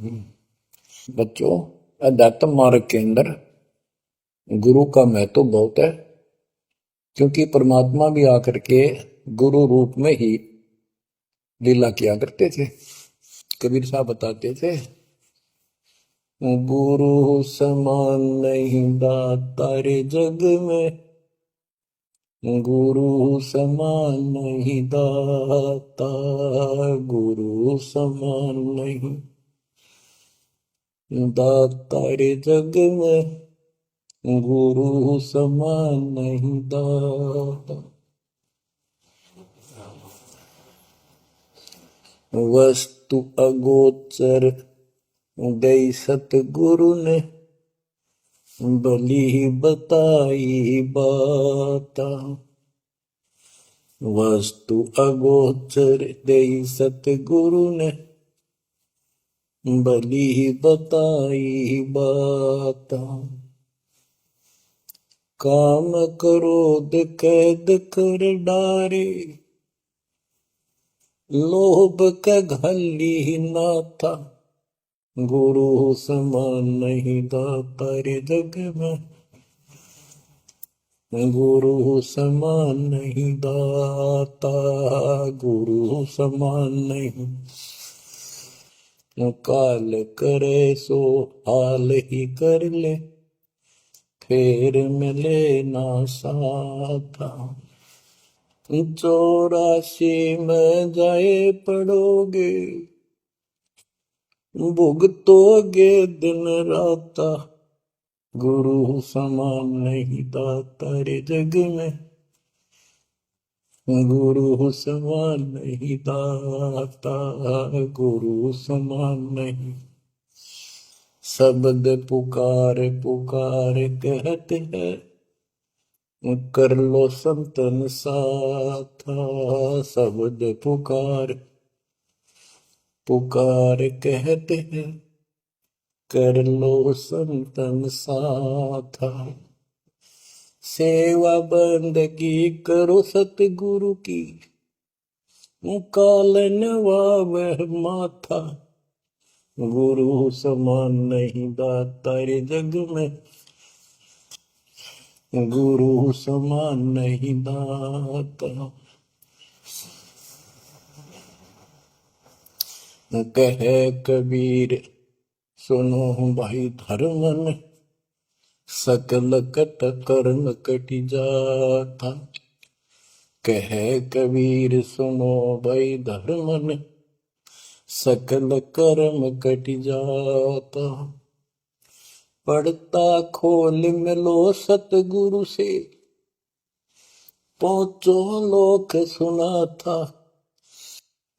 बच्चों, अध्यात्म मार्ग के अंदर गुरु का महत्व बहुत है, क्योंकि परमात्मा भी आकर के गुरु रूप में ही लीला किया करते थे। कबीर साहब बताते थे, गुरु समान नहीं दाता रे जग में, गुरु समान नहीं दाता, गुरु समान नहीं दाता रे जग में, गुरु समान नहीं दाता। वस्तु अगोचर गई सतगुरु ने, भली बताई बाता। वस्तु अगोचर गई सतगुरु ने, भली बताई बाता। काम क्रोध कैद कर डारे, लोभ का घली ना था, गुरु समान नहीं दाता रे जग में, गुरु समान नहीं दाता, गुरु समान नहीं। काल करे सो हाल ही कर ले, फेर मिले ना साथा। 84 में जाए पड़ोगे, भुगतोगे दिन राता, गुरु समान नहीं दाता रे जग में, गुरु समान नहीं दाता, गुरु समान नहीं। शब्द पुकार पुकार कहते हैं, कर लो संतन साथा। शब्द पुकार पुकार कहते हैं, कर लो संतन साथा। सेवा बंदगी करो सतगुरु की, कालन वह माथा, गुरु समान नहीं दाता रे जग में, गुरु समान नहीं दाता। कहे कबीर सुनो भाई धर्मन, सकल कट कर्म कटि जाता। कहे कबीर सुनो भाई धर्मन, सकल कर्म कटि जाता। पढ़ता खोल मिलो सतगुरु से, पहुंचो लोक सुना था,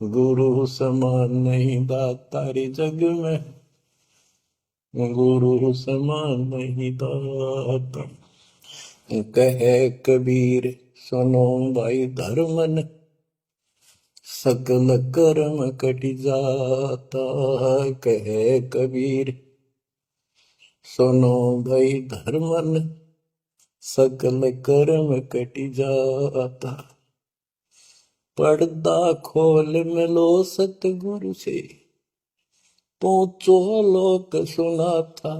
गुरु समान नहीं दाता रे जग में, गुरु समान नहीं दाता। कहे कबीर सुनो भाई धर्मन, सकल कर्म कटि जाता। कहे कबीर सुनो भाई धर्मन, सकल कर्म कटि जाता। पर्दा खोल मिलो सतगुरु से, पहुंचो लोक सुना था,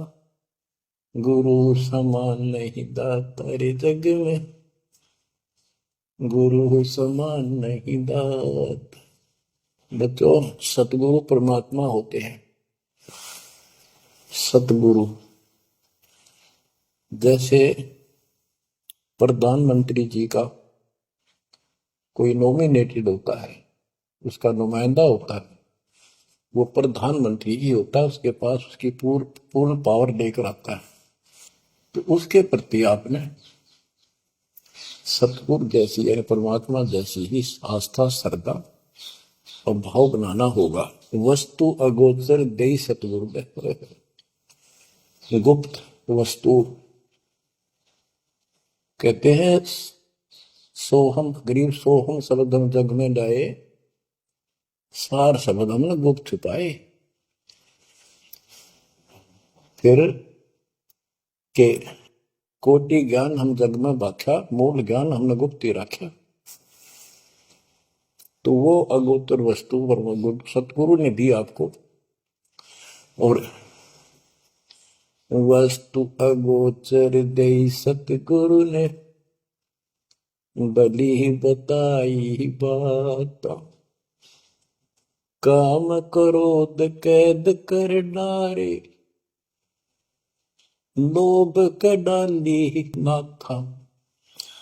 गुरु समान नहीं दाता रे जग में, गुरु समान नहीं दाता। बच्चों, सतगुरु परमात्मा होते हैं। सतगुरु जैसे प्रधानमंत्री जी का कोई नॉमिनेटेड होता है, उसका नुमाइंदा होता है, वो प्रधानमंत्री ही होता है, उसके पास उसकी पूर्ण पावर लेकर आता है। तो उसके प्रति आपने सतगुरु जैसी है, परमात्मा जैसी ही आस्था, श्रद्धा और भाव बनाना होगा। वस्तु अगोचर देई सतगुरु में, गुप्त वस्तु कहते हैं, सोहम गरीब सोहम शब्द हम जग में डाए, सार शब्द हमने गुप्त छुपाए। फिर के कोटि ज्ञान हम जग में बाख्या, मूल ज्ञान हमने गुप्त ही रखा। तो वो अगोचर वस्तु सतगुरु ने दी आपको, और वस्तु अगोचर दे सतगुरु ने बली बताई बात। काम क्रोध कैद कर डारे लोभ का डाली नाथा।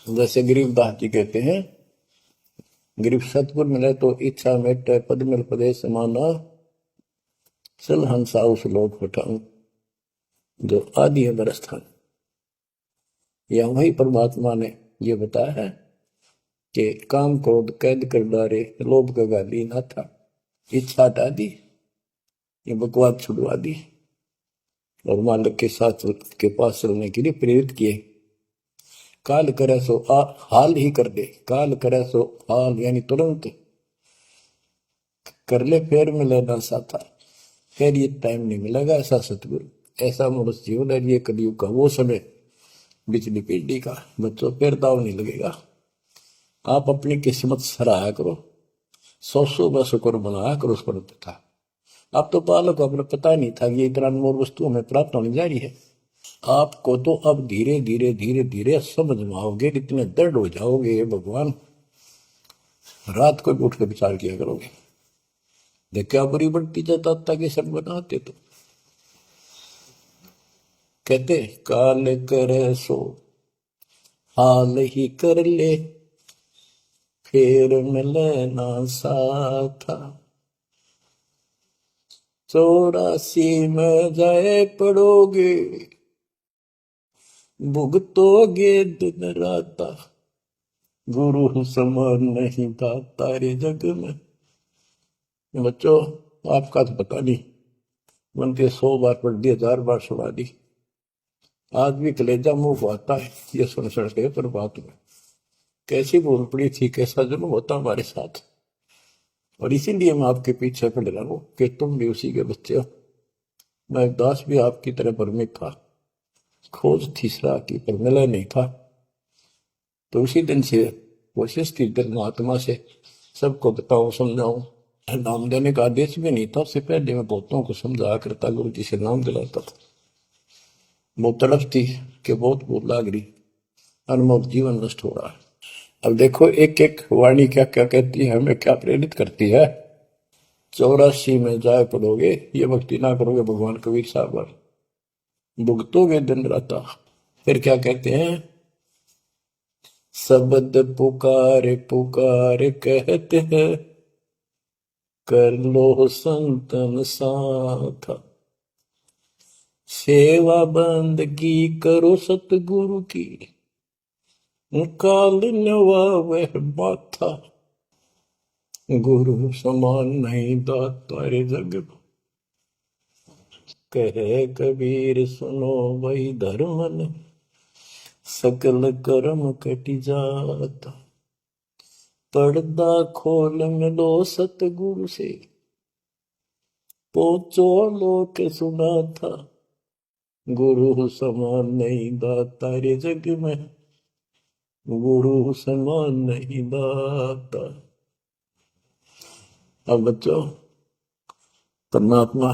जैसे गरीबदास जी कहते हैं, गरीब सतगुर मिले तो इच्छा मेटे पद मिल पदे समाना चल हंसा उस लोक पठाऊं। जो आदि है बरस्थान, या वही परमात्मा ने ये बताया है कि काम क्रोध कैद कर डारे लोभ का गाली ना था। इच्छा हटा दी, ये बकवाद छुड़वा दी और मालिक के साथ के पास चलने के लिए प्रेरित किए। काल करे सो हाल ही कर दे, काल करे सो हाल यानी तुरंत कर ले, फिर मिले ना साथा, फिर ये टाइम नहीं मिलेगा। ऐसा सतगुरु, ऐसा मनुष्य जीवन है ये कलयुग का वो समय, बिजली पीढ़ी का बच्चों फिर दाव नहीं लगेगा। आप अपनी किस्मत सराहा करो, सौ ब शुक्र बनाया करो उस पर था। अब तो बालक को अपने पता नहीं था कि ये इतना अनमोल वस्तु हमें प्राप्त होने जा रही है। आपको तो अब धीरे धीरे धीरे धीरे समझ में आओगे, इतने दृढ़ हो जाओगे ये भगवान, रात को भी उठ के विचार किया करोगे। देख क्या बुरी बढ़ती जाता कि सब बनाते तो कहते काल करे सो हाल ही कर ले, फिर मिले ना साथा। 84 में जाए पड़ोगे, भुगतोगे दिन राता। गुरु समान नहीं दाता रे जग में। बच्चों आपका तो पता नहीं, बनते 100 बार पढ़ दी, 1000 बार सुना दी, आज भी कलेजा मुंह को आता है ये सुन के। पर बात में कैसी भूल पड़ी थी, कैसा जुल्म होता हमारे साथ। और इसीलिए मैं आपके पीछे पड़ रहा हूं कि तुम भी उसी के बच्चे हो। मैं दास भी आपकी तरह भ्रमित था, खोज तीसरा की पर मिला नहीं था। तो उसी दिन से कोशिश की धर्मात्मा से सबको बताऊं समझाऊं। नाम देने का आदेश भी नहीं था, उससे पहले मैं बहुतों को समझाया करता, गुरु जी से नाम दिलाता था। बहुत तड़प थी कि बहुत भूल लाग रही, अनमोल जीवन नष्ट हो रहा है। अब देखो एक एक वाणी क्या क्या कहती है, हमें क्या प्रेरित करती है। 84 में जाए पड़ोगे, ये भक्ति ना करोगे भगवान कबीर साहब, भुगतोगे दिन राता। फिर क्या कहते हैं, शब्द पुकार पुकार कहते हैं, कर लो संतन साथ। सेवा बंदगी करो सतगुरु की, काल नवावे माथा। गुरु समान नहीं दाता रे जग में। कहे कबीर सुनो वही धर्म ने, सकल कर्म कटी जाता। पर्दा खोल मिलो सतगुरु से, पोचो लोक सुना था। गुरु समान नहीं दाता रे जग में, गुरु समान नहीं दाता। अब बच्चों परमात्मा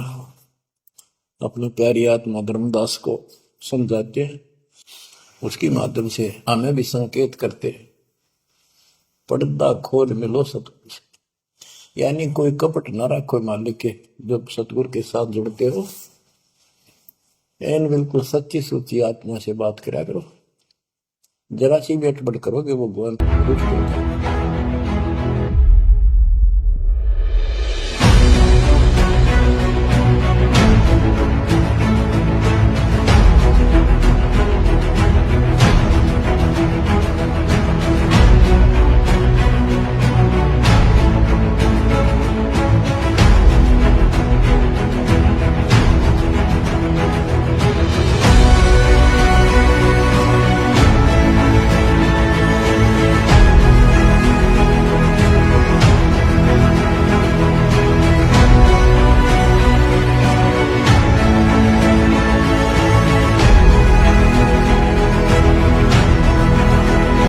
अपनी प्यारी आत्मा धर्मदास को समझाते हैं, उसके माध्यम से हमें भी संकेत करते हैं। पर्दा खोल मिलो सतगुरु से, यानी कोई कपट ना रखो मालिक के। जब सतगुरु के साथ जुड़ते हो, एन बिल्कुल सच्ची सूची आत्मा से बात करा करो। जरा सी भी अटपट करोगे वो भगवान खुश हो जाए।